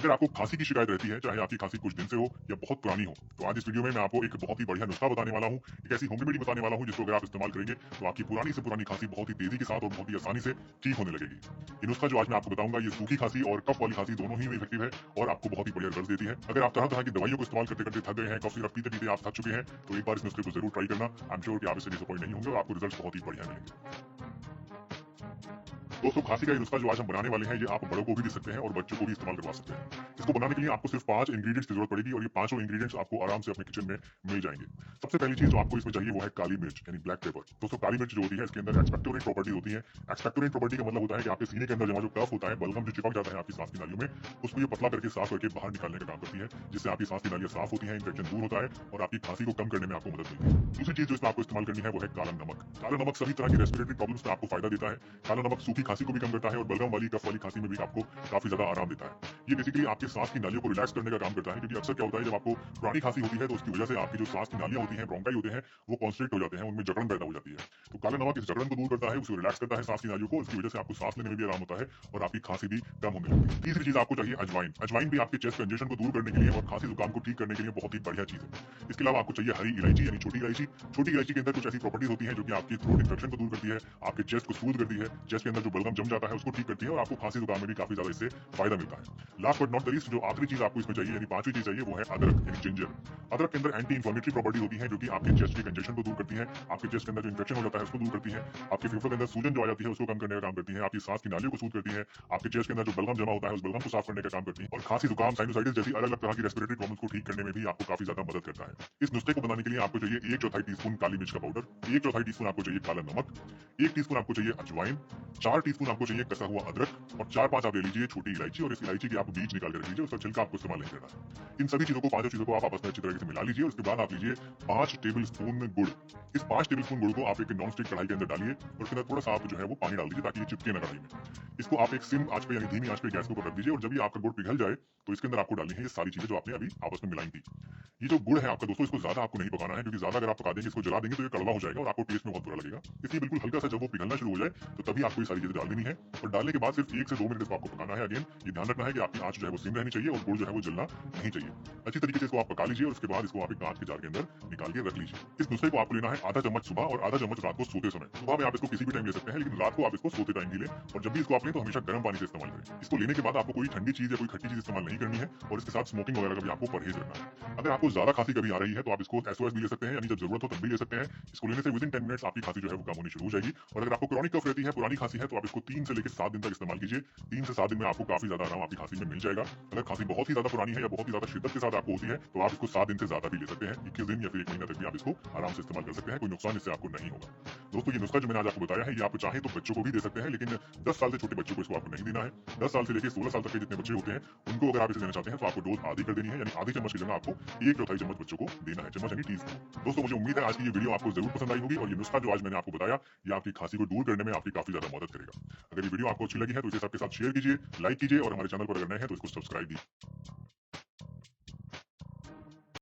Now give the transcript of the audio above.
अगर आपको खांसी की शिकायत रहती है, चाहे आपकी खांसी कुछ दिन से हो या बहुत पुरानी हो, तो आज इस वीडियो में मैं आपको एक बहुत ही बढ़िया नुस्खा बताने वाला हूँ। एक ऐसी होम रेमेडी बताने वाला हूँ जिसको अगर आप इस्तेमाल करेंगे तो आपकी पुरानी से पुरानी खांसी बहुत ही तेजी के साथ और बहुत ही आसानी से ठीक होने लगेगी। ये नुस्खा जो आज मैं आपको बताऊंगा, ये सूखी खांसी और कफ वाली खांसी दोनों ही में इफेक्टिव है और आपको बहुत ही बढ़िया रिजल्ट देती है। अगर आप तरह तरह की दवाइयों को इस्तेमाल करते करते थक गए हैं, कफ सिरप पीते पीते आप थक चुके हैं, तो एक बार इस नुस्खे को जरूर ट्राई करना। आई एम श्योर कि आप इससे डिसअपॉइंट नहीं होंगे और आपको रिजल्ट बहुत ही बढ़िया मिलेंगे। दोस्तों, खांसी का ये नुस्खा जो आज हम बनाने वाले हैं, ये आप बड़ों को भी दे सकते हैं और बच्चों को भी इस्तेमाल करवा सकते हैं। इसको बनाने के लिए आपको सिर्फ 5 इंग्रेडिएंट्स की जरूरत पड़ेगी और ये पांचों इंग्रेडिएंट्स आपको आराम से अपने किचन में मिल जाएंगे। सबसे पहली चीज जो आपको इसमें चाहिए वो है काली मिर्च यानी ब्लैक पेपर। दोस्तों, काली मिर्च जो होती है इसके अंदर एक्सपेक्टोरेंट प्रॉपर्टी होती है। एक्सपेक्टोरेंट प्रॉपर्टी का मतलब होता है कि आपके सीने के अंदर जमा जो कफ होता है, बलगम जो चिपक जाता है आपकी सांस की नालियों में, उसको ये पतला करके साफ करके बाहर निकालने का काम करती है, जिससे आपकी सांस की नालियां साफ होती है, इन्फेक्शन दूर होता है और आपकी खांसी को कम करने में आपको मदद मिलती है। दूसरी चीज जो इसमें आपको इस्तेमाल करनी है वो है काला नमक। काला नमक सभी तरह की रेस्पिरेटरी प्रॉब्लम्स में आपको फायदा देता है। काला नमक सूखी खांसी को भी कम करता है और बलगम वाली कफ वाली खांसी में भी आपको काफी ज्यादा आराम देता है। ये बेसिकली आपके सांस की नालियों को रिलैक्स करने का काम करता है, क्योंकि अक्सर क्या होता है जब आपको पुरानी खांसी होती है तो उसकी वजह से आपकी जो सांस की नालियां होती हैं, ब्रोंकाई होते हैं, वो कॉन्स्ट्रिक्ट हो जाते हैं, उनमें जकड़न पैदा हो जाती है। तो काला नमक इस जकड़न को दूर करता है, उसको रिलैक्स करता है सांस की नालियों को, इसकी वजह से आपको सांस लेने में भी आराम होता है और आपकी खांसी भी कम होने लगती है। तीसरी चीज आपको चाहिए अजवाइन। अजवाइन भी आपके चेस्ट कंजेशन को दूर करने के लिए और खांसी जुकाम को ठीक करने के लिए बहुत ही बढ़िया चीज है। इसके अलावा आपको चाहिए हरी इलायची यानी छोटी इलायची। छोटी इलायची के अंदर कुछ ऐसी प्रॉपर्टीज होती है जो कि आपकी थ्रोट इन्फेक्शन को दूर करती है, आपके चेस्ट को स्मूथ करती है, चेस्ट के अंदर जो बलगम जम जाता है उसको ठीक करती है और आपको खांसी जुकाम में भी काफी ज्यादा इससे फायदा मिलता है। Last but not the least, जो आखिरी चीज आपको इसमें चाहिए यानी पांचवी चीज चाहिए वो है अदरक यानी जिंजर। अदरक के अंदर एंटी इन्फ्लेमेटरी प्रॉपर्टीज होती है जो कि आपके चेस्ट के कंजेशन को दूर करती है, आपके चेस्ट के अंदर जो इन्फेक्शन हो जाता है उसको दूर करती है, आपके फेफड़ों के अंदर सूजन जो आ जाती है उसको कम करने का काम करती है, आपकी सांस की नालियों को सूद करती है, आपके चेस्ट के अंदर जो बलगम जमा होता है उस बलगम को साफ करने का काम करती है और खांसी जुकाम साइनोसाइटिस जैसी अलग अलग तरह की रेस्पिरेटरी प्रॉब्लम्स को ठीक करने में भी आपको काफी ज्यादा मदद करता है। इस नुस्खे को बनाने के लिए आपको चाहिए 1/4 टीस्पून काली मिर्च का पाउडर, 1/4 टीस्पून आपको चाहिए काला नमक, 1 टीस्पून आपको चाहिए अजवाइन, 4 टीस्पून आपको चाहिए कसा हुआ अदरक और 4-5 आप ले लीजिए छोटी इलायची और इस इलायची की आप बीज निकाल के रख लीजिए, उसका छिलका आपको इस्तेमाल नहीं करना है। इन सभी चीजों को, पांचों चीजों को आप आपस में अच्छी तरीके से मिला लीजिए और उसके बाद आप लीजिए 5 टेबल स्पून गुड़। इस 5 टेबल स्पून गुड़ को आप एक नॉन स्टिक कढ़ाई के अंदर डालिए और उसके अंदर थोड़ा सा आप जो है वो पानी डाल दीजिए ताकि ये चिपके ना कढ़ाई में। इसको आप एक सिम आंच पे यानी धीमी आंच पे गैस के ऊपर रख दीजिए और जब ये आपका गुड़ पिघल जाए तो इसके अंदर आपको डालनी है ये सारी चीजें जो आपने अभी आपस में मिलाई थी। ये जो गुड़ है आपका दोस्तों, इसको ज्यादा आपको नहीं पकाना है, क्योंकि ज्यादा अगर आप पका देंगे, इसको जला देंगे तो ये कड़वा हो जाएगा और आपको टेस्ट में बहुत बुरा लगेगा। इसलिए बिल्कुल हल्का सा जब वो पिघलना शुरू हो जाए तो तभी आपको ये सारी चीजें डाल देनी है और डालने के बाद सिर्फ 1 से 2 मिनट इसको आपको पकाना है। अगेन ये ध्यान रखना है कि आपकी आंच जो है वो सिम रहनी चाहिए और गुड़ जो है वो जलना नहीं चाहिए। अच्छी तरीके से इसको आप पका लीजिए और उसके बाद इसको आप एक कांच के जार के अंदर निकाल के रख लीजिए। इस नुस्खे को आपको लेना है आधा चम्मच सुबह और आधा चम्मच रात को सोते समय। सुबह में आप इसको किसी भी टाइम ले सकते हैं, लेकिन रात को आप इसको सोते टाइम ही लें और जब भी इसको आप लें तो हमेशा गर्म पानी से इस्तेमाल करें। इसको लेने के बाद आपको कोई ठंडी चीज या कोई खट्टी चीज इस्तेमाल नहीं करनी है और इसके साथ स्मोकिंग वगैरह का भी आपको परहेज रखना है। अगर आपको ज्यादा खांसी कभी आ रही है तो आप इसको एसओएस भी ले सकते हैं, यानी जब जरूरत हो तब भी ले सकते हैं। इसको लेने से विदिन 10 मिनट्स आपकी खांसी जो है वो कम होनी शुरू हो जाएगी। और अगर आपको क्रॉनिक कफ रहती है, पुरानी खांसी है, तो आप इसको 3 से लेकर 7 दिन तक इस्तेमाल कीजिए। 3 से 7 दिन में आपको काफी ज्यादा आराम आपकी खांसी में मिल जाएगा। अगर खांसी बहुत ही ज्यादा पुरानी है या बहुत ही ज्यादा शिद्दत के साथ आपको होती है तो आप इसको 7 दिन से ज्यादा भी ले सकते हैं। 21 दिन या फिर 1 महीना तक भी आप इसको आराम से इस्तेमाल कर सकते हैं, कोई नुकसान इससे आपको नहीं होगा। दोस्तों, ये नुस्खा जो मैंने आज आपको बताया है, ये आप चाहें तो बच्चों को भी दे सकते हैं, लेकिन 10 साल से छोटे बच्चों को इसको आपको नहीं देना है। 10 साल से लेकर 16 साल तक के जितने बच्चे होते हैं उनको अगर आप इसे देना चाहते हैं तो आपको डोज आधी कर देनी है, यानी आधी चम्मच की जगह आपको 1/4 चम्मच बच्चों को देना है, चम्मच यानी टीस्पून। दोस्तों, मुझे उम्मीद है आज की ये वीडियो आपको जरूर पसंद आई होगी और ये नुस्खा जो आज मैंने आपको बताया, ये आपकी खांसी को दूर करने में आपकी काफी ज्यादा मदद करेगा। अगर ये वीडियो आपको अच्छी लगी है तो इसे सबके साथ शेयर कीजिए, लाइक कीजिए और हमारे चैनल पर अगर नए हैं तो इसको सब्सक्राइब कीजिए।